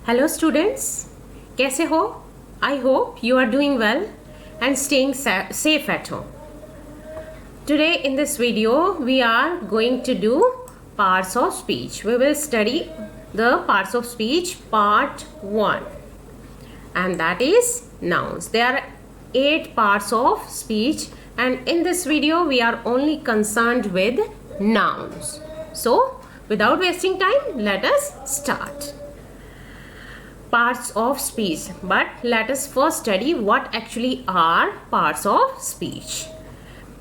Hello students, कैसे हो? I hope you are doing well and staying safe at home. Today in this video we are going to do parts of speech. We will study the parts of speech part 1 and that is nouns. There are 8 parts of speech and in this video we are only concerned with nouns. So without wasting time, let us start. Parts of speech, but let us first study what actually are parts of speech.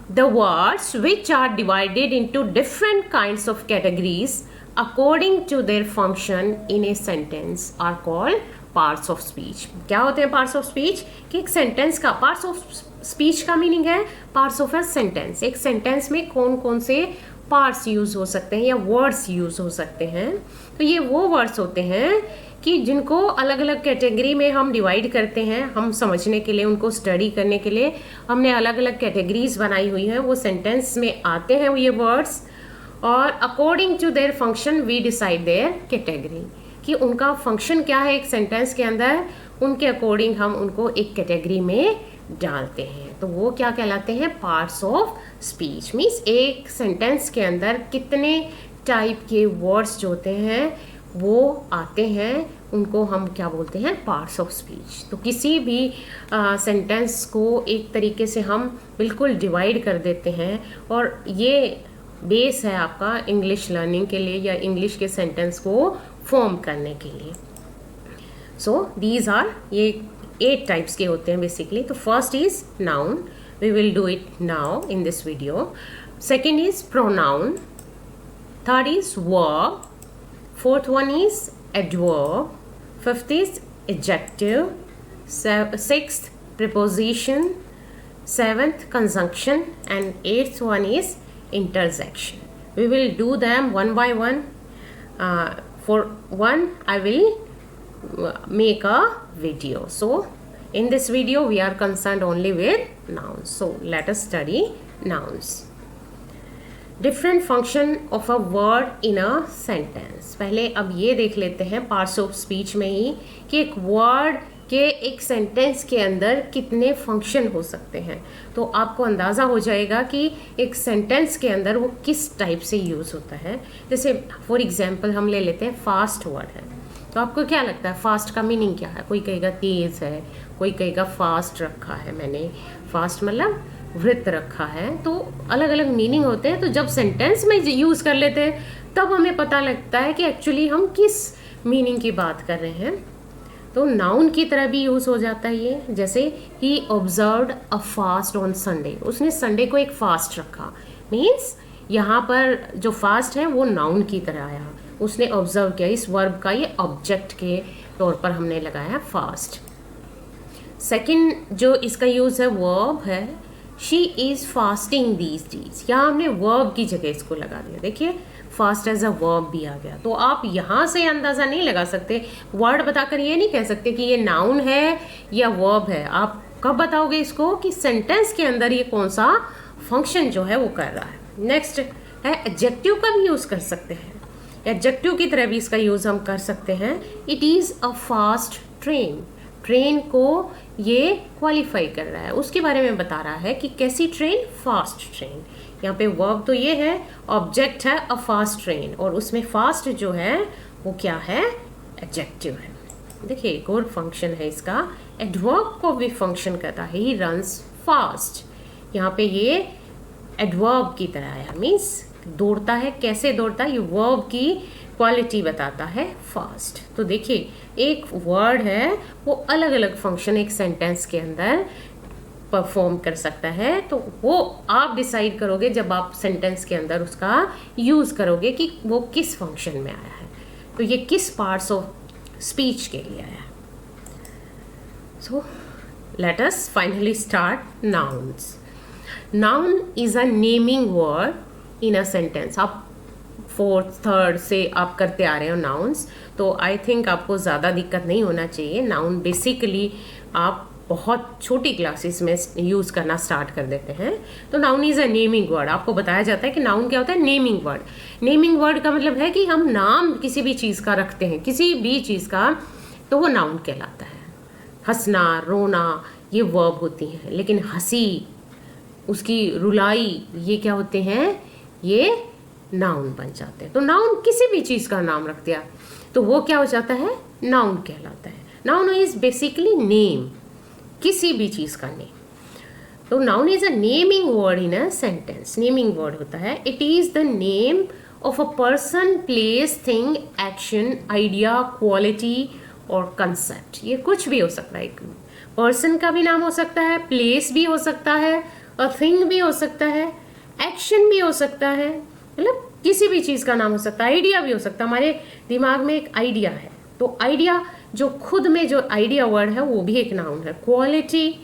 The words which are divided into different kinds of categories according to their function in a sentence are called parts of speech. क्या होते हैं parts of speech? कि एक sentence का parts of speech का meaning है parts of a sentence. एक sentence में कौन कौन से पार्ट्स यूज़ हो सकते हैं या वर्ड्स यूज़ हो सकते हैं. तो ये वो वर्ड्स होते हैं कि जिनको अलग अलग कैटेगरी में हम डिवाइड करते हैं. हम समझने के लिए, उनको स्टडी करने के लिए हमने अलग अलग कैटेगरीज बनाई हुई हैं. वो सेंटेंस में आते हैं ये वर्ड्स और according to their function we decide their category, कि उनका फंक्शन क्या है एक सेंटेंस के अंदर, उनके अकॉर्डिंग हम उनको एक कैटेगरी में डालते हैं. तो वो क्या कहलाते हैं? Parts of speech. मीन्स एक सेंटेंस के अंदर कितने टाइप के वर्ड्स जो होते हैं वो आते हैं, उनको हम क्या बोलते हैं? Parts of speech. तो किसी भी सेंटेंस को एक तरीके से हम बिल्कुल डिवाइड कर देते हैं और ये बेस है आपका इंग्लिश लर्निंग के लिए या इंग्लिश के सेंटेंस को फॉर्म करने के लिए. सो दीज आर, ये 8 टाइप्स के होते हैं बेसिकली. तो first is noun, we will do it now in this video. Second is pronoun. Third is verb. Fourth one is adverb. Fifth is adjective. Sixth, preposition. Seventh, conjunction. And eighth one is interjection. We will do them one by one. For one, I will make a video. So, in this video, we are concerned only with nouns. So, let us study nouns. Different function of a word in a sentence. पहले अब ये देख लेते हैं parts of speech में ही कि एक word के एक सेंटेंस के अंदर कितने फंक्शन हो सकते हैं. तो आपको अंदाज़ा हो जाएगा कि एक सेंटेंस के अंदर वो किस टाइप से यूज़ होता है. जैसे फॉर एग्जांपल हम ले लेते हैं फास्ट वर्ड है. तो आपको क्या लगता है फास्ट का मीनिंग क्या है? कोई कहेगा तेज़ है, कोई कहेगा फास्ट रखा है मैंने. फास्ट मतलब वृत्त रखा है. तो अलग अलग मीनिंग होते हैं. तो जब सेंटेंस में यूज़ कर लेते हैं तब हमें पता लगता है कि एक्चुअली हम किस मीनिंग की बात कर रहे हैं. तो नाउन की तरह भी यूज़ हो जाता है ये. जैसे ही observed a fast on Sunday, उसने संडे को एक फास्ट रखा. मीन्स यहाँ पर जो फास्ट है वो नाउन की तरह आया. उसने ऑब्जर्व किया. इस वर्ब का ये ऑब्जेक्ट के तौर पर हमने लगाया फास्ट. सेकेंड जो इसका यूज़ है वर्ब है. She is fasting these days. यहाँ हमने वर्ब की जगह इसको लगा दिया. देखिए फास्ट एज अ वर्ब भी आ गया. तो आप यहाँ से अंदाज़ा नहीं लगा सकते, वर्ड बताकर ये नहीं कह सकते कि ये नाउन है या वर्ब है. आप कब बताओगे इसको? कि सेंटेंस के अंदर ये कौन सा फंक्शन जो है वो कर रहा है. नेक्स्ट है एडजेक्टिव का भी यूज़ कर सकते हैं. एडजेक्टिव की तरह भी इसका यूज़ हम कर सकते हैं. It is a fast train. Train को ये क्वालिफाई कर रहा है, उसके बारे में बता रहा है कि कैसी ट्रेन? Fast train. यहाँ पे वर्ब तो ये है, ऑब्जेक्ट है अ फास्ट ट्रेन और उसमें फास्ट जो है वो क्या है? एडजेक्टिव है. देखिए एक और फंक्शन है इसका. एडवर्ब को भी फंक्शन करता है. He runs fast. यहाँ पे ये एडवर्ब की तरह आया. मीन्स दौड़ता है. कैसे दौड़ता है? ये वर्ब की क्वालिटी बताता है फास्ट. तो देखिए एक वर्ड है वो अलग अलग फंक्शन एक सेंटेंस के अंदर परफॉर्म कर सकता है. तो वो आप डिसाइड करोगे जब आप सेंटेंस के अंदर उसका यूज़ करोगे कि वो किस फंक्शन में आया है. तो ये किस पार्ट्स ऑफ स्पीच के लिए आया है. सो let us finally start nouns. Noun is a naming word in a sentence. आप फोर्थ थर्ड से आप करते आ रहे हो नाउन्स, तो आई थिंक आपको ज़्यादा दिक्कत नहीं होना चाहिए. नाउन बेसिकली आप बहुत छोटी क्लासेस में यूज़ करना स्टार्ट कर देते हैं. तो noun is a naming word. आपको बताया जाता है कि नाउन क्या होता है? Naming word. नेमिंग वर्ड का मतलब है कि हम नाम किसी भी चीज़ का रखते हैं. किसी भी चीज़ का तो वो नाउन कहलाता है। हंसना, रोना ये वर्ब होती हैं, लेकिन हंसी, उसकी रुलाई, ये क्या होते हैं, ये नाउन बन जाते हैं। तो नाउन किसी भी चीज़ का नाम रख दिया तो वो क्या हो जाता है, नाउन कहलाता है। नाउन इज बेसिकली नेम, किसी भी चीज़ का नेम। तो noun is a naming word in a sentence. Naming word होता है, it is the name of a person, place, thing, action, idea, quality और कंसेप्ट। ये कुछ भी हो सकता है, पर्सन का भी नाम हो सकता है, प्लेस भी हो सकता है, और थिंग भी हो सकता है, एक्शन भी हो सकता है, मतलब किसी भी चीज़ का नाम हो सकता है। आइडिया भी हो सकता है, हमारे दिमाग में एक आइडिया है तो आइडिया, जो खुद में जो आइडिया वर्ड है वो भी एक नाउन है। क्वालिटी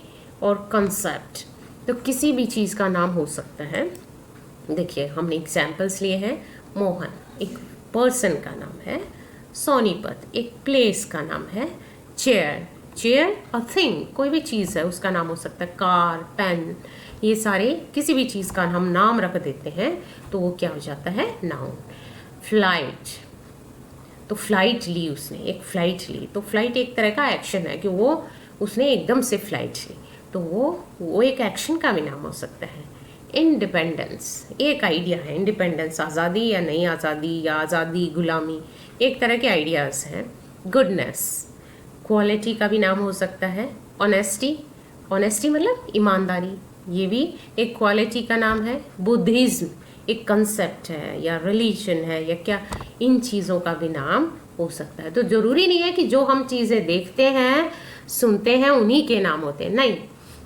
और कंसेप्ट, तो किसी भी चीज़ का नाम हो सकता है। देखिए हमने एग्जाम्पल्स लिए हैं। मोहन एक पर्सन का नाम है, सोनीपत एक प्लेस का नाम है, चेयर, चेयर अ थिंग, कोई भी चीज़ है उसका नाम हो सकता है, कार, पेन, ये सारे किसी भी चीज़ का हम नाम रख देते हैं तो वो क्या हो जाता है, नाउन। फ्लाइट, तो फ्लाइट ली उसने, एक फ्लाइट ली, तो फ्लाइट एक तरह का एक्शन है कि वो उसने एकदम से फ्लाइट ली, तो वो एक एक्शन का भी नाम हो सकता है। इंडिपेंडेंस एक आइडिया है, इंडिपेंडेंस आज़ादी या नहीं आज़ादी, या आज़ादी गुलामी, एक तरह के आइडियाज़ हैं। गुडनेस क्वालिटी का भी नाम हो सकता है। ऑनेस्टी, ऑनेस्टी मतलब ईमानदारी, ये भी एक क्वालिटी का नाम है। बुद्धिज्म एक कंसेप्ट है या रिलीजन है या क्या, इन चीज़ों का भी नाम हो सकता है। तो ज़रूरी नहीं है कि जो हम चीज़ें देखते हैं, सुनते हैं, उन्हीं के नाम होते हैं, नहीं,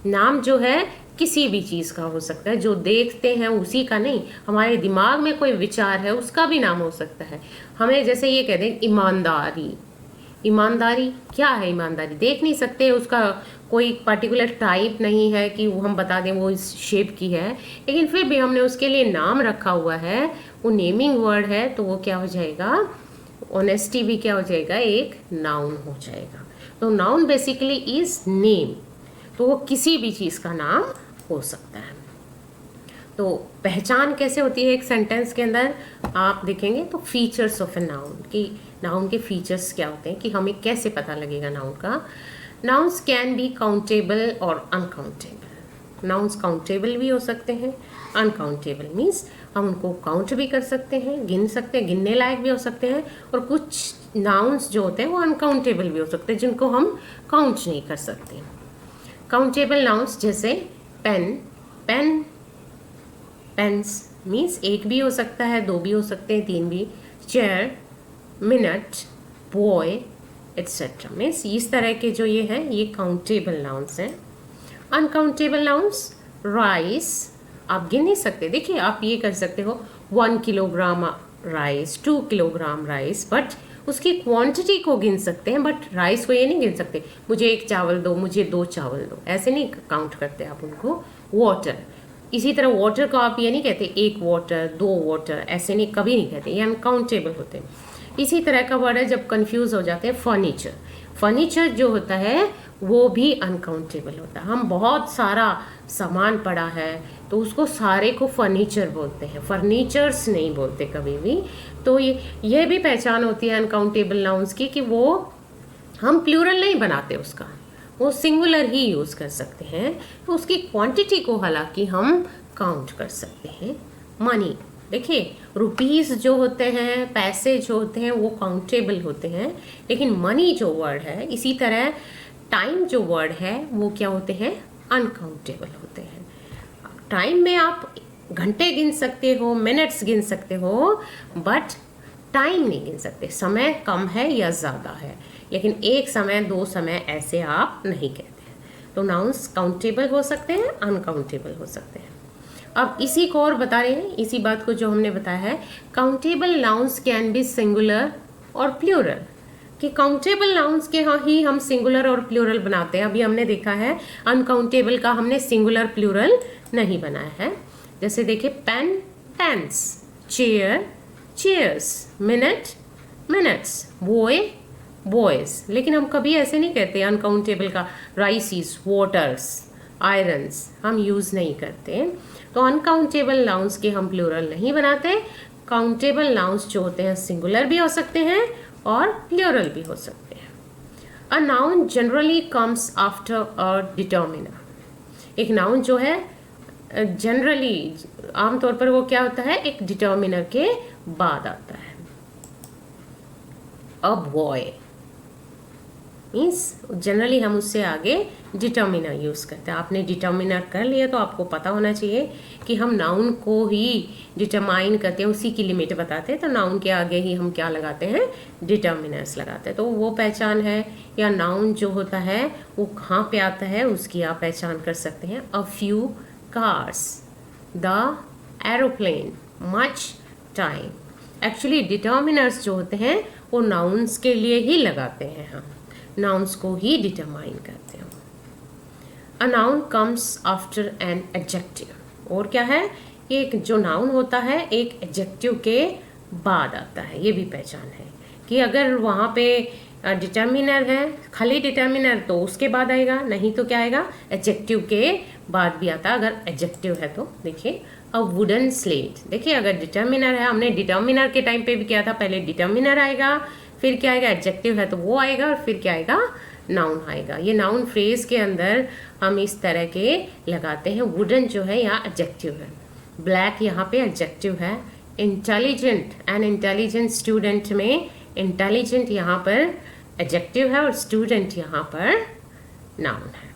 नाम जो है किसी भी चीज़ का हो सकता है, जो देखते हैं उसी का नहीं, हमारे दिमाग में कोई विचार है उसका भी नाम हो सकता है। हमें जैसे ये कहते हैं ईमानदारी, ईमानदारी क्या है, ईमानदारी देख नहीं सकते, उसका कोई पर्टिकुलर टाइप नहीं है कि वो हम बता दें वो इस शेप की है, लेकिन फिर भी हमने उसके लिए नाम रखा हुआ है, वो नेमिंग वर्ड है, तो वो क्या हो जाएगा, ऑनेस्टी भी क्या हो जाएगा, एक नाउन हो जाएगा। तो नाउन बेसिकली इज नेम, तो वो किसी भी चीज़ का नाम हो सकता है। तो पहचान कैसे होती है एक सेंटेंस के अंदर, आप देखेंगे तो फीचर्स ऑफ ए नाउन, कि नाउन के फीचर्स क्या होते हैं, कि हमें कैसे पता लगेगा नाउन का। नाउन्स कैन बी काउंटेबल और अनकाउंटेबल। नाउन्स काउंटेबल भी हो सकते हैं, अनकाउंटेबल मीन्स हम उनको काउंट भी कर सकते हैं, गिन सकते हैं, गिनने लायक भी हो सकते हैं, और कुछ नाउन्स जो होते हैं वो अनकाउंटेबल भी हो सकते हैं, जिनको हम काउंट नहीं कर सकते। काउंटेबल नाउन्स जैसे पेन, पेन, पेन्स मीन्स एक भी हो सकता है, दो भी हो सकते हैं, तीन भी। Chair, minute, boy etcetera means इस तरह के जो ये हैं ये काउंटेबल नाउन्स हैं। अनकाउंटेबल नाउन्स, राइस आप गिन नहीं सकते, देखिए आप ये कर सकते हो 1 kilogram rice, 2 kilogram rice, but उसकी क्वांटिटी को गिन सकते हैं, बट राइस को ये नहीं गिन सकते, मुझे 1 चावल दो, मुझे 2 चावल दो, ऐसे नहीं काउंट करते आप उनको। वाटर, इसी तरह वाटर को आप ये नहीं कहते 1 वाटर, 2 वाटर, ऐसे नहीं, कभी नहीं कहते, ये अनकाउंटेबल होते हैं। इसी तरह का वर्ड है जब कंफ्यूज हो जाते हैं, फर्नीचर, फर्नीचर जो होता है वो भी अनकाउंटेबल होता है। हम बहुत सारा सामान पड़ा है तो उसको सारे को फर्नीचर बोलते हैं, फर्नीचर्स नहीं बोलते कभी भी। तो ये भी पहचान होती है अनकाउंटेबल नाउन्स की, कि वो हम प्लूरल नहीं बनाते उसका, वो सिंगुलर ही यूज़ कर सकते हैं, तो उसकी क्वांटिटी को हालांकि हम काउंट कर सकते हैं। मनी, देखिए रुपीज़ जो होते हैं, पैसे जो होते हैं वो काउंटेबल होते हैं, लेकिन मनी जो वर्ड है, इसी तरह टाइम जो वर्ड है वो क्या होते हैं, अनकाउंटेबल होते हैं। टाइम में आप घंटे गिन सकते हो, मिनट्स गिन सकते हो, बट टाइम नहीं गिन सकते, समय कम है या ज़्यादा है, लेकिन एक समय, 2 समय ऐसे आप नहीं कहते हैं। तो नाउन्स काउंटेबल हो सकते हैं, अनकाउंटेबल हो सकते हैं। अब इसी को और बता रहे हैं, इसी बात को जो हमने बताया है, countable nouns can be singular और प्लूरल, कि काउंटेबल नाउन्स के हाँ ही हम सिंगुलर और प्लूरल बनाते हैं। अभी हमने देखा है अनकाउंटेबल का हमने सिंगुलर प्लूरल नहीं बनाया है। जैसे देखिए pen, pens, chair, chairs, minute, minutes, boy, boys, लेकिन हम कभी ऐसे नहीं कहते अनकाउंटेबल का, राइसिस, वाटर्स, आयरन्स हम यूज़ नहीं करते। तो अनकाउंटेबल नाउन्स के हम प्लूरल नहीं बनाते। काउंटेबल नाउन्स जो होते हैं सिंगुलर भी हो सकते हैं और प्लूरल भी हो सकते हैं। A noun generally comes after a determiner. एक नाउन जो है जनरली आमतौर पर वो क्या होता है, एक डिटर्मिनर के बाद आता है। अ बॉय मीन्स जनरली हम उससे आगे डिटर्मिनर यूज़ करते हैं। आपने डिटर्मिनर कर लिया तो आपको पता होना चाहिए कि हम नाउन को ही डिटरमाइन करते हैं, उसी की लिमिट बताते हैं। तो नाउन के आगे ही हम क्या लगाते हैं, डिटर्मिनर्स लगाते हैं। तो वो पहचान है, या नाउन जो होता है वो कहाँ पे आता है उसकी आप पहचान कर सकते हैं। A few cars, the aeroplane, much time. Actually determiners जो होते हैं वो नाउन्स के लिए ही लगाते हैं, हम नाउन्स को ही डिटरमाइन करते हैं। A noun comes after an adjective. और क्या है, एक जो नाउन होता है एक एडजेक्टिव के बाद आता है। ये भी पहचान है कि अगर वहाँ पे डिटर्मिनर है, खाली डिटर्मिनर, तो उसके बाद आएगा, नहीं तो क्या आएगा, एडजेक्टिव के बाद भी आता है अगर एडजेक्टिव है तो। देखिए अ वुडन स्लेट, देखिए अगर डिटर्मिनर है, हमने डिटर्मिनर के टाइम पे भी किया था, पहले डिटर्मिनर आएगा, फिर क्या आएगा, एडजेक्टिव है तो वो आएगा, और फिर क्या आएगा, नाउन आएगा। ये नाउन फ्रेज के अंदर हम इस तरह के लगाते हैं। वुडन जो है यहाँ एडजेक्टिव है, ब्लैक यहाँ पे एडजेक्टिव है। इंटेलिजेंट, एन इंटेलिजेंट स्टूडेंट में इंटेलिजेंट यहाँ पर एडजेक्टिव है और स्टूडेंट यहाँ पर नाउन है।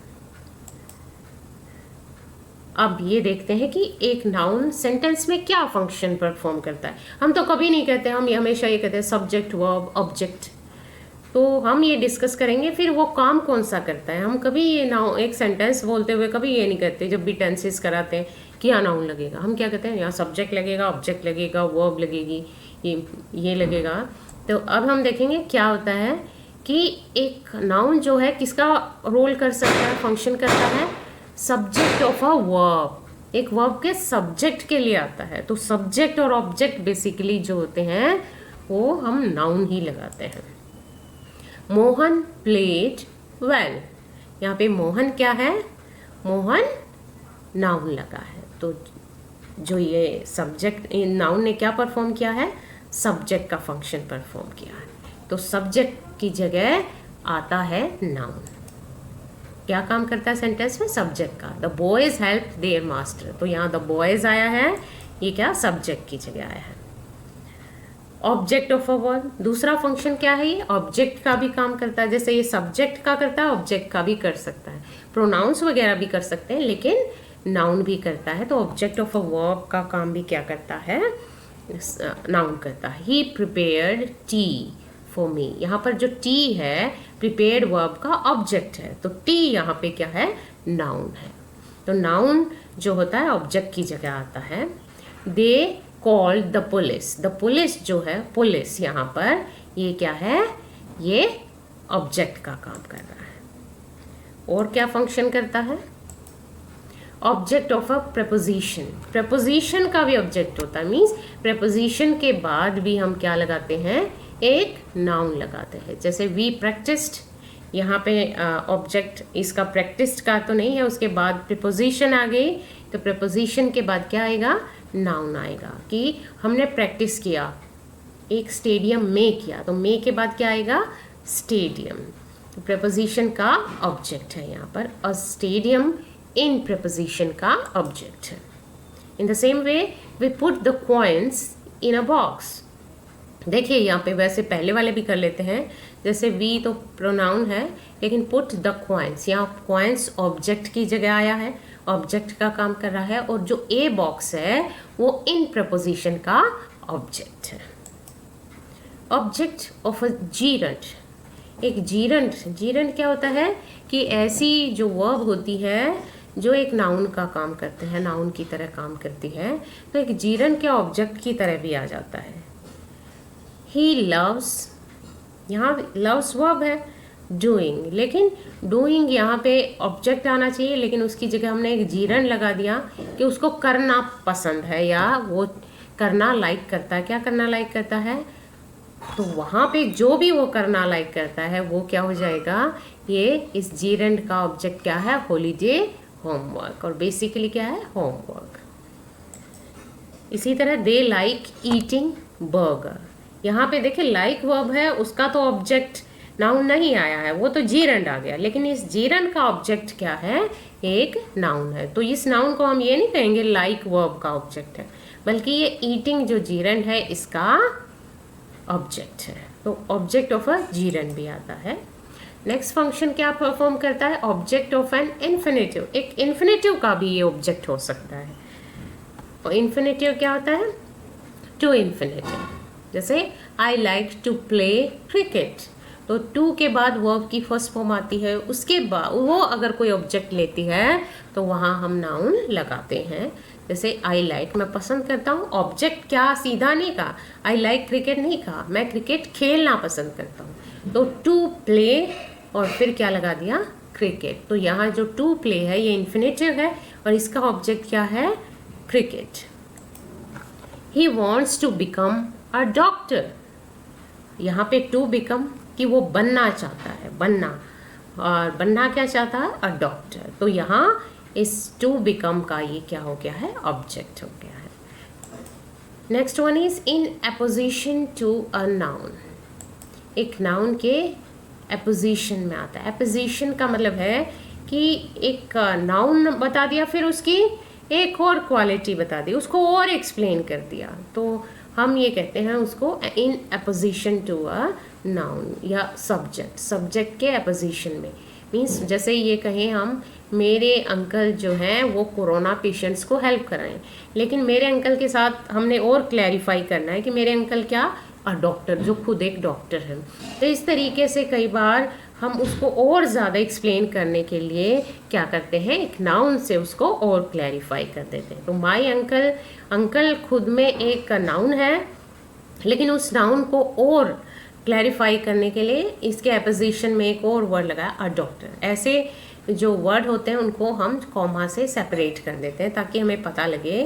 अब ये देखते हैं कि एक नाउन सेंटेंस में क्या फंक्शन परफॉर्म करता है। हम तो कभी नहीं कहते, हम ये हमेशा ये कहते हैं सब्जेक्ट, वर्ब, ऑब्जेक्ट। तो हम ये डिस्कस करेंगे फिर वो काम कौन सा करता है। हम कभी ये नाउन, एक सेंटेंस बोलते हुए कभी ये नहीं कहते, जब भी टेंसेस कराते हैं क्या नाउन लगेगा, हम क्या कहते हैं, यहाँ सब्जेक्ट लगेगा, ऑब्जेक्ट लगेगा, वर्ब लगेगी, ये लगेगा। तो अब हम देखेंगे क्या होता है कि एक नाउन जो है किसका रोल कर सकता है, फंक्शन करता है, सब्जेक्ट ऑफ अ वर्ब। एक वर्ब के सब्जेक्ट के लिए आता है। तो सब्जेक्ट और ऑब्जेक्ट बेसिकली जो होते हैं वो हम नाउन ही लगाते हैं। मोहन प्लेड वेल, यहाँ पे मोहन क्या है, मोहन नाउन लगा है। तो जो ये सब्जेक्ट, नाउन ने क्या परफॉर्म किया है, सब्जेक्ट का फंक्शन परफॉर्म किया है। तो सब्जेक्ट की जगह आता है नाउन। क्या काम करता है सेंटेंस में, सब्जेक्ट का। The boys help their master, तो यहाँ द बॉयज आया है, ये क्या सब्जेक्ट की जगह आया है। ऑब्जेक्ट ऑफ अ वर्ब, दूसरा फंक्शन क्या है, ये ऑब्जेक्ट का भी काम करता है। जैसे ये सब्जेक्ट का करता है, ऑब्जेक्ट का भी कर सकता है। प्रोनाउंस वगैरह भी कर सकते हैं, लेकिन नाउन भी करता है। तो ऑब्जेक्ट ऑफ अ वर्ब का काम भी क्या करता है, नाउन करता है। ही प्रिपेयर्ड टी फॉर मी, यहाँ पर जो टी है प्रिपेयर्ड वर्ब का ऑब्जेक्ट है, तो टी यहाँ पे क्या है, नाउन है। तो नाउन जो होता है ऑब्जेक्ट की जगह आता है। They called the police, the police जो है, पुलिस यहाँ पर ये क्या है, ये ऑब्जेक्ट का काम कर रहा है। और क्या फंक्शन करता है, object of a preposition. Preposition का भी ऑब्जेक्ट होता है, मीन्स प्रपोजिशन के बाद भी हम क्या लगाते हैं, एक नाउन लगाते हैं। जैसे वी प्रैक्टिस्ड, यहाँ पे ऑब्जेक्ट इसका प्रैक्टिस्ड का तो नहीं है, उसके बाद प्रपोजिशन आ गई, तो प्रपोजिशन के बाद क्या आएगा, नाउन आएगा कि हमने प्रैक्टिस किया, एक स्टेडियम में किया, तो में के बाद क्या आएगा, स्टेडियम। तो प्रपोजिशन का ऑब्जेक्ट है यहाँ पर, अ स्टेडियम इन प्रपोजिशन का ऑब्जेक्ट है। In the same way we put the coins in a box. देखिए यहाँ पे वैसे पहले वाले भी कर लेते हैं, जैसे वी तो प्रोनाउन है, लेकिन पुट द कॉइन्स, यहाँ कॉइन्स ऑब्जेक्ट की जगह आया है, ऑब्जेक्ट का काम कर रहा है। और जो ए बॉक्स है वो इन प्रपोजिशन का ऑब्जेक्ट है। ऑब्जेक्ट ऑफ अ जीरंट, एक जीरंट, जीरंट क्या होता है कि ऐसी जो वर्ब होती है जो एक नाउन का काम करते हैं, नाउन की तरह काम करती है, तो एक जीरंट के ऑब्जेक्ट की तरह भी आ जाता है। ही लव्स, यहाँ लव्स वर्ब है, डूइंग, लेकिन डूइंग यहाँ पे ऑब्जेक्ट आना चाहिए, लेकिन उसकी जगह हमने एक जीरन लगा दिया कि उसको करना पसंद है या वो करना लाइक करता है। क्या करना लाइक करता है, तो वहाँ पे जो भी वो करना लाइक करता है वो क्या हो जाएगा, ये इस जीरंड का ऑब्जेक्ट क्या है, हॉलीडे, होमवर्क, और बेसिकली क्या है, होमवर्क। इसी तरह दे लाइक ईटिंग बर्गर, यहाँ पे देखिए लाइक वर्ब है, उसका तो ऑब्जेक्ट नाउन नहीं आया है, वो तो जीरंड आ गया, लेकिन इस जीरंड का ऑब्जेक्ट क्या है, एक नाउन है। तो इस नाउन को हम ये नहीं कहेंगे लाइक वर्ब का ऑब्जेक्ट है, बल्कि ये ईटिंग जो जीरंड है इसका ऑब्जेक्ट है। तो ऑब्जेक्ट ऑफ अ जीरंड भी आता है। नेक्स्ट फंक्शन क्या परफॉर्म करता है, ऑब्जेक्ट ऑफ एन इन्फिनेटिव। एक इन्फिनेटिव का भी ये ऑब्जेक्ट हो सकता है। और इन्फिनेटिव क्या होता है, टू इन्फिनेटिव। जैसे I like to play cricket, तो टू के बाद वर्ब की फर्स्ट फॉर्म आती है, उसके बाद वो अगर कोई ऑब्जेक्ट लेती है तो वहाँ हम नाउन लगाते हैं। जैसे आई लाइक, मैं पसंद करता हूँ, ऑब्जेक्ट क्या सीधा नहीं कहा, आई लाइक क्रिकेट नहीं कहा, मैं क्रिकेट खेलना पसंद करता हूँ। तो टू प्ले और फिर क्या लगा दिया, क्रिकेट। तो यहाँ जो टू प्ले है ये इन्फिनेटिव है और इसका ऑब्जेक्ट क्या है, cricket. He wants to become a doctor, यहाँ पे टू बिकम कि वो बनना चाहता है, बनना, और बनना क्या चाहता है, अ डॉक्टर। तो यहाँ इस टू बिकम का ये क्या हो गया है, ऑब्जेक्ट हो गया है। Next one is in apposition to a noun. एक नाउन के एपोजिशन में आता है। एपोजिशन का मतलब है कि एक नाउन बता दिया, फिर उसकी एक और क्वालिटी बता दी, उसको और एक्सप्लेन कर दिया, तो हम ये कहते हैं उसको इन एपोजिशन टू अ नाउन या सब्जेक्ट। सब्जेक्ट के एपोजिशन में मीन्स जैसे ये कहें हम, मेरे अंकल जो हैं वो कोरोना पेशेंट्स को हेल्प कर रहे हैं, लेकिन मेरे अंकल के साथ हमने और क्लैरिफाई करना है कि मेरे अंकल क्या, डॉक्टर, जो खुद एक डॉक्टर हैं। तो इस तरीके से कई बार हम उसको और ज़्यादा एक्सप्लेन करने के लिए क्या करते हैं, एक नाउन से उसको और क्लैरिफाई कर देते हैं। तो माई अंकल, अंकल खुद में एक नाउन है, लेकिन उस नाउन को और क्लैरिफाई करने के लिए इसके एपोजिशन में एक और वर्ड लगाया, अ डॉक्टर। ऐसे जो वर्ड होते हैं उनको हम कॉमा से सेपरेट कर देते हैं ताकि हमें पता लगे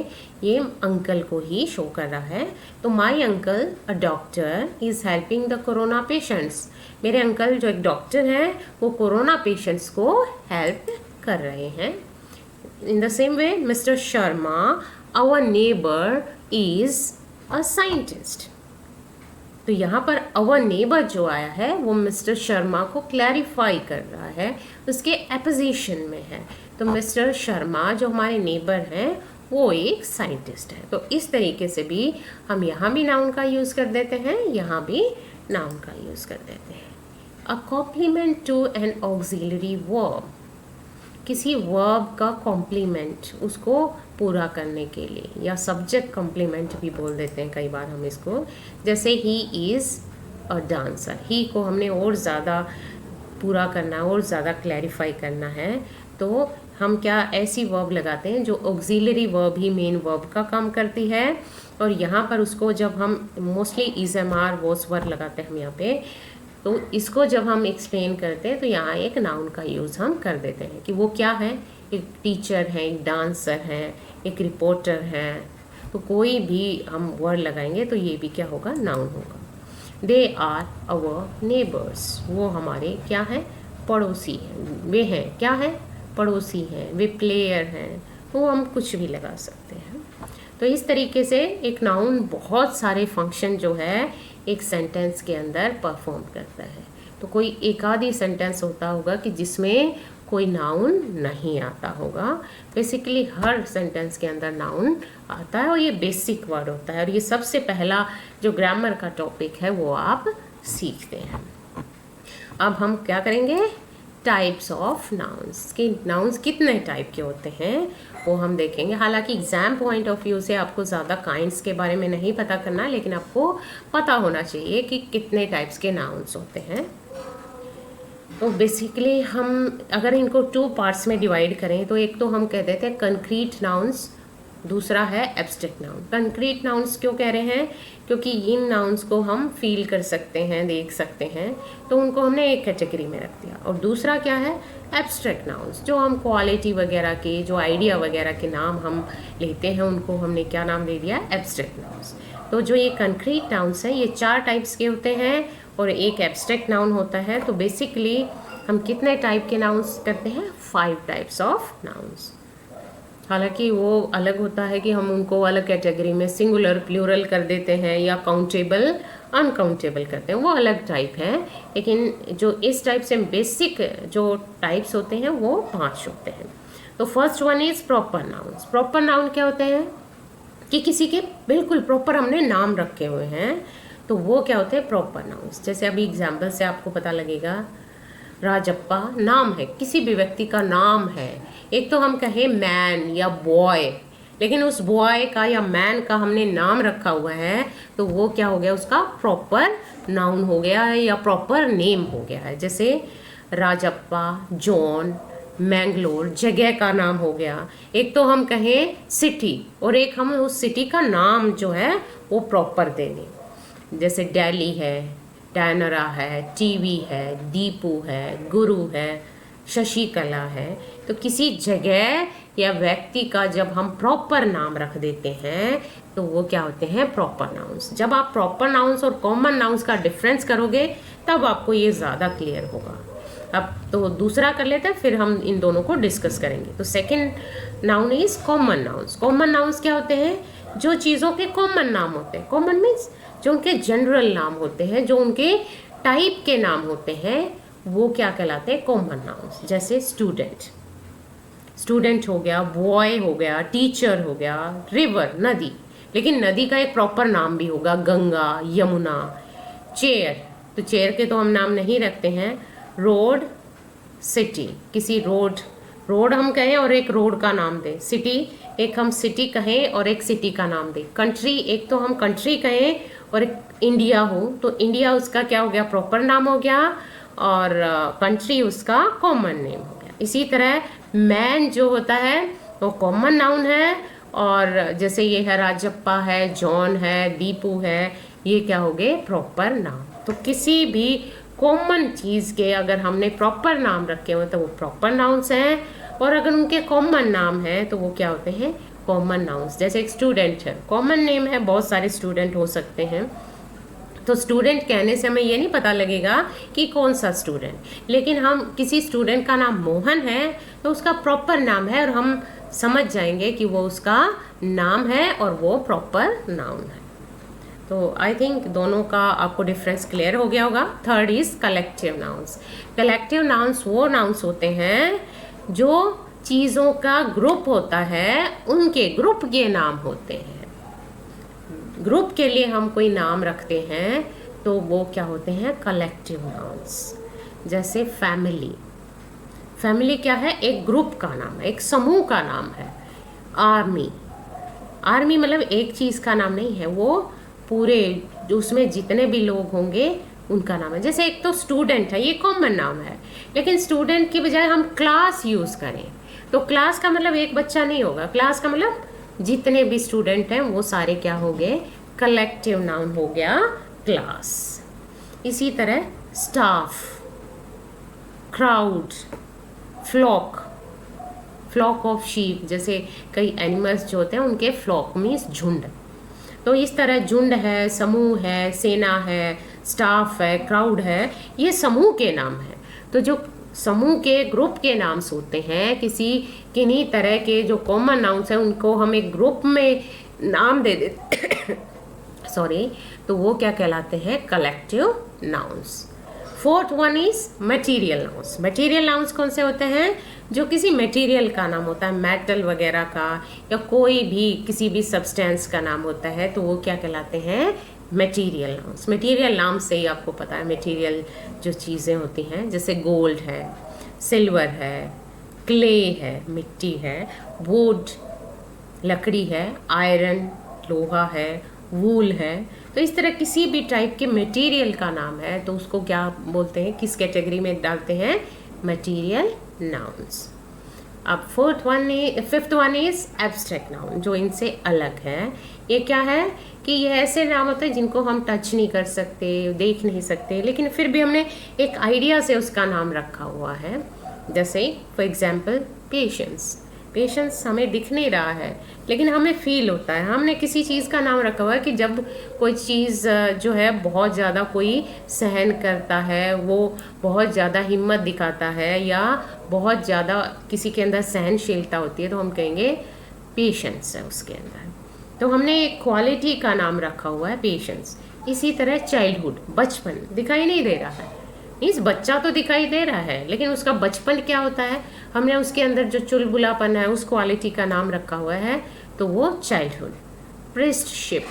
ये अंकल को ही शो कर रहा है। तो my uncle a doctor is helping the corona patients, मेरे अंकल जो एक डॉक्टर हैं वो कोरोना पेशेंट्स को हेल्प कर रहे हैं। In the same way mister Sharma our neighbour is a scientist. तो यहाँ पर अवर नेबर जो आया है वो मिस्टर शर्मा को क्लैरिफाई कर रहा है, उसके एपोजिशन में है। तो मिस्टर शर्मा जो हमारे नेबर हैं वो एक साइंटिस्ट है। तो इस तरीके से भी हम यहाँ भी नाउन का यूज़ कर देते हैं, यहाँ भी नाउन का यूज़ कर देते हैं। A complement to an auxiliary verb, किसी वर्ब का कॉम्प्लीमेंट, उसको पूरा करने के लिए, या सब्जेक्ट कॉम्प्लीमेंट भी बोल देते हैं कई बार हम इसको। जैसे ही इज़ अ डांसर, ही को हमने और ज़्यादा पूरा करना है और ज़्यादा क्लैरिफाई करना है, तो हम क्या ऐसी वर्ब लगाते हैं जो ऑक्सिलरी वर्ब ही मेन वर्ब का काम करती है। और यहाँ पर उसको जब हम mostly is am are was verb लगाते हैं हम यहाँ पे, तो इसको जब हम एक्सप्लेन करते हैं तो यहाँ एक नाउन का यूज़ हम कर देते हैं कि वो क्या है, एक टीचर है, एक डांसर है, एक रिपोर्टर है। तो कोई भी हम वर्ड लगाएंगे तो ये भी क्या होगा, नाउन होगा। दे आर अवर नेबर्स, वो हमारे क्या हैं, पड़ोसी हैं। वे हैं क्या है, पड़ोसी हैं। वे प्लेयर हैं, वो हम कुछ भी लगा सकते हैं। तो इस तरीके से एक नाउन बहुत सारे फंक्शन जो है एक सेंटेंस के अंदर परफॉर्म करता है। तो कोई एक आधी सेंटेंस होता होगा कि जिसमें कोई नाउन नहीं आता होगा। बेसिकली हर सेंटेंस के अंदर नाउन आता है और ये बेसिक वर्ड होता है। और ये सबसे पहला जो ग्रामर का टॉपिक है वो आप सीखते हैं। अब हम क्या करेंगे, टाइप्स ऑफ नाउन्स, कि नाउन्स कितने टाइप के होते हैं वो हम देखेंगे। हालांकि एग्ज़ाम पॉइंट ऑफ व्यू से आपको ज़्यादा काइंड्स के बारे में नहीं पता करना, लेकिन आपको पता होना चाहिए कि कितने टाइप्स के नाउन्स होते हैं। तो बेसिकली हम अगर इनको 2 पार्ट्स में डिवाइड करें तो एक तो हम कह देते हैं कंक्रीट नाउन्स, दूसरा है एब्स्ट्रैक्ट नाउन। कंक्रीट नाउन्स क्यों कह रहे हैं, क्योंकि इन नाउन्स को हम फील कर सकते हैं, देख सकते हैं, तो उनको हमने एक कैटेगरी में रख दिया। और दूसरा क्या है, एब्स्ट्रैक्ट नाउन्स, जो हम क्वालिटी वगैरह के, जो आइडिया वगैरह के नाम हम लेते हैं, उनको हमने क्या नाम दे दिया, एब्स्ट्रैक्ट नाउन्स। तो जो ये कंक्रीट नाउन्स हैं ये 4 टाइप्स के होते हैं और एक एब्स्ट्रैक्ट नाउन होता है। तो बेसिकली हम कितने टाइप के नाउन्स करते हैं, 5 टाइप्स ऑफ नाउन्स हालांकि वो अलग होता है कि हम उनको अलग कैटेगरी में सिंगुलर प्लूरल कर देते हैं या काउंटेबल अनकाउंटेबल करते हैं, वो अलग टाइप है। लेकिन जो इस टाइप से बेसिक जो टाइप्स होते हैं वो 5 होते हैं। तो first one is proper nouns. Proper noun क्या होते हैं कि किसी के बिल्कुल प्रॉपर हमने नाम रखे हुए हैं, तो वो क्या होते हैं प्रॉपर नाउन्स। जैसे अभी एग्जाम्पल से आपको पता लगेगा, राजप्पा नाम है, किसी भी व्यक्ति का नाम है। एक तो हम कहें मैन या बॉय, लेकिन उस बॉय का या मैन का हमने नाम रखा हुआ है, तो वो क्या हो गया, उसका प्रॉपर नाउन हो गया है या प्रॉपर नेम हो गया है। जैसे राजप्पा, जॉन, मैंगलोर जगह का नाम हो गया। एक तो हम कहें सिटी, और एक हम उस सिटी का नाम जो है वो प्रॉपर दे दें। जैसे दिल्ली है, टैनरा है, टीवी है, दीपू है, गुरु है, शशिकला है। तो किसी जगह या व्यक्ति का जब हम प्रॉपर नाम रख देते हैं तो वो क्या होते हैं प्रॉपर नाउन्स। जब आप प्रॉपर नाउन्स और कॉमन नाउन्स का डिफरेंस करोगे तब आपको ये ज़्यादा क्लियर होगा। अब तो दूसरा कर लेते हैं, फिर हम इन दोनों को डिस्कस करेंगे। तो second noun is common nouns. Common nouns क्या होते हैं, जो चीज़ों के कॉमन नाम होते हैं। कॉमन मीन्स जो उनके जनरल नाम होते हैं, जो उनके टाइप के नाम होते हैं, वो क्या कहलाते हैं कॉमन नाउन्स। जैसे स्टूडेंट, स्टूडेंट हो गया, बॉय हो गया, टीचर हो गया, रिवर नदी, लेकिन नदी का एक प्रॉपर नाम भी होगा, गंगा, यमुना। चेयर, तो चेयर के तो हम नाम नहीं रखते हैं। रोड, सिटी, किसी रोड, रोड हम कहें और एक रोड का नाम दें। सिटी, एक हम सिटी कहें और एक सिटी का नाम दें। कंट्री, एक तो हम कंट्री कहें और एक इंडिया हो, तो इंडिया उसका क्या हो गया प्रॉपर नाम हो गया, और कंट्री उसका कॉमन नेम हो गया। इसी तरह मैन जो होता है वो कॉमन नाउन है, और जैसे ये है राजप्पा है, जॉन है, दीपू है, ये क्या हो गए प्रॉपर नाम। तो किसी भी कॉमन चीज़ के अगर हमने प्रॉपर नाम रखे हुए तो वो प्रॉपर नाउन्स हैं, और अगर उनके कॉमन नाम है तो वो क्या होते हैं कॉमन नाउन्स। जैसे एक स्टूडेंट है, कॉमन नेम है, बहुत सारे स्टूडेंट हो सकते हैं। तो स्टूडेंट कहने से हमें ये नहीं पता लगेगा कि कौन सा स्टूडेंट, लेकिन हम किसी स्टूडेंट का नाम मोहन है तो उसका प्रॉपर नाम है, और हम समझ जाएंगे कि वो उसका नाम है और वो प्रॉपर नाउन है। तो आई थिंक दोनों का आपको डिफरेंस क्लियर हो गया होगा। Third is collective nouns. Collective nouns वो नाउन्स होते हैं जो चीज़ों का ग्रुप होता है, उनके ग्रुप के नाम होते हैं। ग्रुप के लिए हम कोई नाम रखते हैं तो वो क्या होते हैं कलेक्टिव नाउन्स। जैसे फैमिली, फैमिली क्या है एक ग्रुप का नाम है, एक समूह का नाम है। आर्मी, आर्मी मतलब एक चीज़ का नाम नहीं है, वो पूरे उसमें जितने भी लोग होंगे उनका नाम है। जैसे एक तो स्टूडेंट है, ये कॉमन नाम है, लेकिन स्टूडेंट की बजाय हम क्लास यूज़ करें तो क्लास का मतलब एक बच्चा नहीं होगा, क्लास का मतलब जितने भी स्टूडेंट हैं वो सारे क्या हो गए कलेक्टिव नाउन हो गया क्लास। इसी तरह staff, crowd, flock, flock of sheep, जैसे कई एनिमल्स जो होते हैं उनके फ्लॉक मीन्स झुंड। तो इस तरह झुंड है, समूह है, सेना है, स्टाफ है, क्राउड है, ये समूह के नाम है। तो जो समूह के ग्रुप के नाम्स होते हैं, किसी किन्हीं तरह के जो कॉमन नाउन्स हैं उनको हम एक ग्रुप में नाम दे देते सॉरी, तो वो क्या कहलाते हैं collective nouns. Fourth one is material nouns. Material nouns कौन से होते हैं, जो किसी मटेरियल का नाम होता है, मेटल वगैरह का, या कोई भी किसी भी सब्सटेंस का नाम होता है, तो वो क्या कहलाते हैं मटेरियल नाउन्स। मटेरियल नाम से ही आपको पता है मटेरियल जो चीज़ें होती हैं, जैसे गोल्ड है, सिल्वर है, क्ले है मिट्टी है, वुड लकड़ी है, आयरन लोहा है, वूल है। तो इस तरह किसी भी टाइप के मटेरियल का नाम है तो उसको क्या बोलते हैं, किस कैटेगरी में डालते हैं मटेरियल नाउन्स। अब fifth one is abstract noun, जो इनसे अलग है। ये क्या है कि ये ऐसे नाम होते हैं जिनको हम टच नहीं कर सकते, देख नहीं सकते, लेकिन फिर भी हमने एक आइडिया से उसका नाम रखा हुआ है। जैसे फॉर एग्जाम्पल पेशेंस, पेशेंस हमें दिख नहीं रहा है लेकिन हमें फील होता है, हमने किसी चीज़ का नाम रखा हुआ है कि जब कोई चीज़ जो है बहुत ज़्यादा कोई सहन करता है, वो बहुत ज़्यादा हिम्मत दिखाता है, या बहुत ज़्यादा किसी के अंदर सहनशीलता होती है, तो हम कहेंगे पेशेंस है उसके अंदर। तो हमने एक क्वालिटी का नाम रखा हुआ है पेशेंस। इसी तरह चाइल्डहुड, बचपन दिखाई नहीं दे रहा है, इस बच्चा तो दिखाई दे रहा है, लेकिन उसका बचपन क्या होता है, हमने उसके अंदर जो चुलबुलापन है उस क्वालिटी का नाम रखा हुआ है, तो वो चाइल्डहुड। प्रिस्टशिप,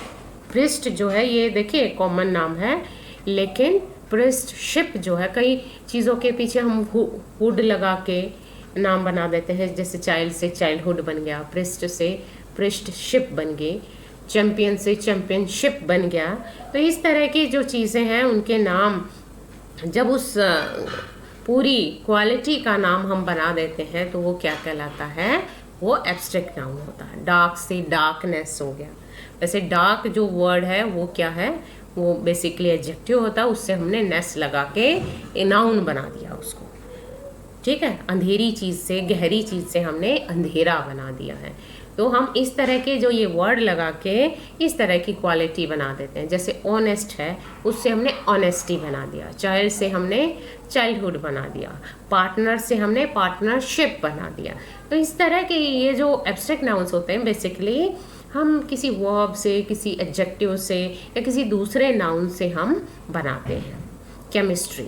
प्रिस्ट जो है ये देखिए कॉमन नाम है, लेकिन प्रिस्टशिप जो है कई चीज़ों के पीछे हम हुड लगा के नाम बना देते हैं, जैसे चाइल्ड से चाइल्डहुड बन गया, प्रिस्ट से प्रिस्टशिप बन गई, चैंपियन से चैंपियनशिप बन गया। तो इस तरह की जो चीज़ें हैं उनके नाम जब उस पूरी क्वालिटी का नाम हम बना देते हैं तो वो क्या कहलाता है, वो एब्स्ट्रैक्ट नाउन होता है। डार्क से डार्कनेस हो गया। वैसे डार्क जो वर्ड है वो क्या है, वो बेसिकली एडजेक्टिव होता है, उससे हमने नेस लगा के नाउन बना दिया उसको, ठीक है। अंधेरी चीज़ से, गहरी चीज़ से हमने अंधेरा बना दिया है। तो हम इस तरह के जो ये वर्ड लगा के इस तरह की क्वालिटी बना देते हैं। जैसे ऑनेस्ट है, उससे हमने ऑनेस्टी बना दिया। चाइल्ड से हमने चाइल्डहुड बना दिया। पार्टनर से हमने पार्टनरशिप बना दिया। तो इस तरह के ये जो एब्स्ट्रैक्ट नाउन्स होते हैं बेसिकली हम किसी वर्ब से, किसी एडजेक्टिव से या किसी दूसरे नाउन से हम बनाते हैं। केमिस्ट्री,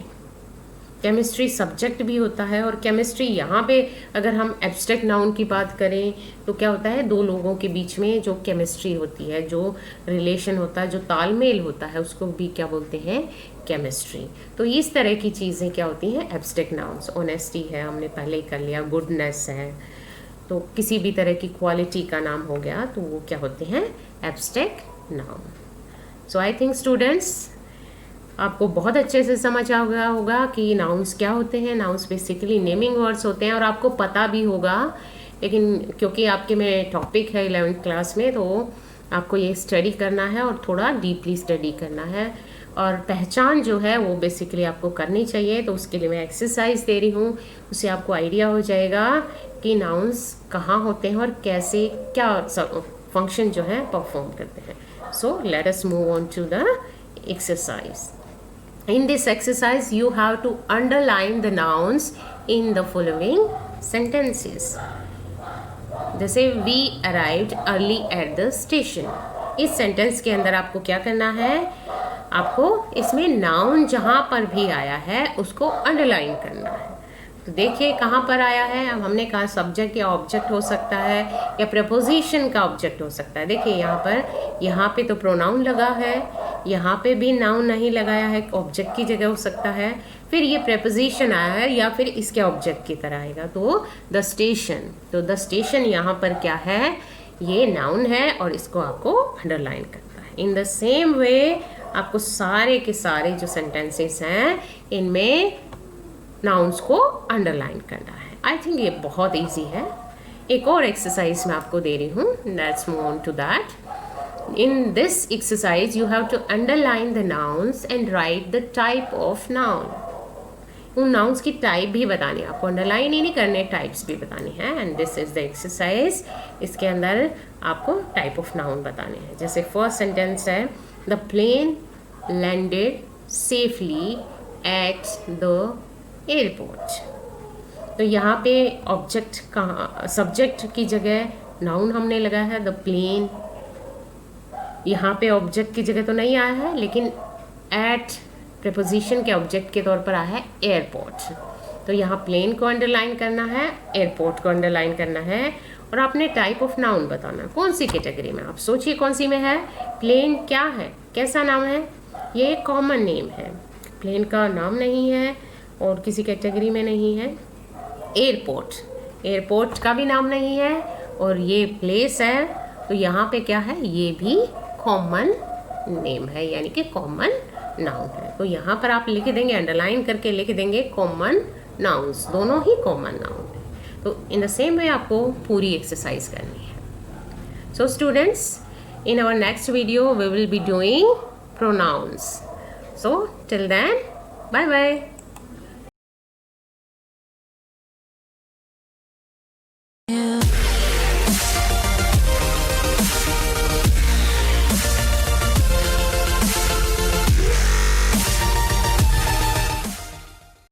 केमिस्ट्री सब्जेक्ट भी होता है, और केमिस्ट्री यहाँ पे अगर हम एब्स्ट्रैक्ट नाउन की बात करें तो क्या होता है, दो लोगों के बीच में जो केमिस्ट्री होती है, जो रिलेशन होता है, जो तालमेल होता है, उसको भी क्या बोलते हैं, केमिस्ट्री। तो इस तरह की चीज़ें क्या होती हैं, एब्स्ट्रैक्ट नाउन्स। ऑनेस्टी है, हमने पहले ही कर लिया। गुडनेस है, तो किसी भी तरह की क्वालिटी का नाम हो गया तो वो क्या होते हैं, abstract noun. So I think students आपको बहुत अच्छे से समझ आ गया होगा कि नाउन्स क्या होते हैं। नाउन्स बेसिकली नेमिंग वर्ड्स होते हैं, और आपको पता भी होगा, लेकिन क्योंकि आपके में टॉपिक है 11th क्लास में, तो आपको ये स्टडी करना है और थोड़ा डीपली स्टडी करना है। और पहचान जो है वो बेसिकली आपको करनी चाहिए। तो उसके लिए मैं एक्सरसाइज दे रही हूँ, उससे आपको आइडिया हो जाएगा कि नाउन्स कहाँ होते हैं और कैसे क्या फंक्शन जो है परफॉर्म करते हैं। So let us move on to the exercise. In this exercise you have to underline the nouns in the following sentences. जैसे we arrived early at the station, इस सेंटेंस के अंदर आपको क्या करना है, आपको इसमें नाउन जहाँ पर भी आया है उसको अंडरलाइन करना है। तो देखिए कहाँ पर आया है, अब हमने कहा सब्जेक्ट या ऑब्जेक्ट हो सकता है या प्रपोजिशन का ऑब्जेक्ट हो सकता है। देखिए यहाँ पे तो प्रोनाउन लगा है, यहाँ पे भी नाउन नहीं लगाया है, ऑब्जेक्ट की जगह हो सकता है। फिर ये प्रपोजिशन आया है या फिर इसके ऑब्जेक्ट की तरह आएगा, तो द स्टेशन। तो द स्टेशन यहाँ पर क्या है, ये नाउन है और इसको आपको अंडरलाइन करना है। इन द सेम वे आपको सारे के सारे जो सेंटेंसेस हैं इनमें नाउन्स को अंडरलाइन करना है। आई थिंक ये बहुत इजी है। एक और एक्सरसाइज मैं आपको दे रही हूँ, let's move on to that. In this exercise you have to underline the nouns and write the type of noun. उन नाउन्स की टाइप भी बतानी है आपको, अंडरलाइन ही नहीं करने, टाइप्स भी बतानी है। And this is the exercise, इसके अंदर आपको टाइप ऑफ नाउन बताने हैं। जैसे फर्स्ट सेंटेंस है, the plane landed safely at the airport. तो यहाँ पे ऑब्जेक्ट का सब्जेक्ट की जगह नाउन हमने लगाया है द प्लेन। यहाँ पे ऑब्जेक्ट की जगह तो नहीं आया है, लेकिन एट प्रपोजिशन के ऑब्जेक्ट के तौर पर आया है एयरपोर्ट। तो यहाँ प्लेन को अंडरलाइन करना है, एयरपोर्ट को अंडरलाइन करना है, और आपने टाइप ऑफ नाउन बताना कौन सी कैटेगरी में। आप सोचिए कौन सी में है। प्लेन क्या है, कैसा नाम है, ये कॉमन नेम है, प्लेन का नाम नहीं है और किसी कैटेगरी में नहीं है। एयरपोर्ट, एयरपोर्ट का भी नाम नहीं है और ये प्लेस है, तो यहाँ पे क्या है, ये भी कॉमन नेम है, यानी कि कॉमन नाउन है। तो यहाँ पर आप लिख देंगे, अंडरलाइन करके लिख देंगे कॉमन नाउन्स, दोनों ही कॉमन नाउन है। तो इन द सेम वे आपको पूरी एक्सरसाइज करनी है। So students, in our next video we will be doing pronouns. So till then, bye bye.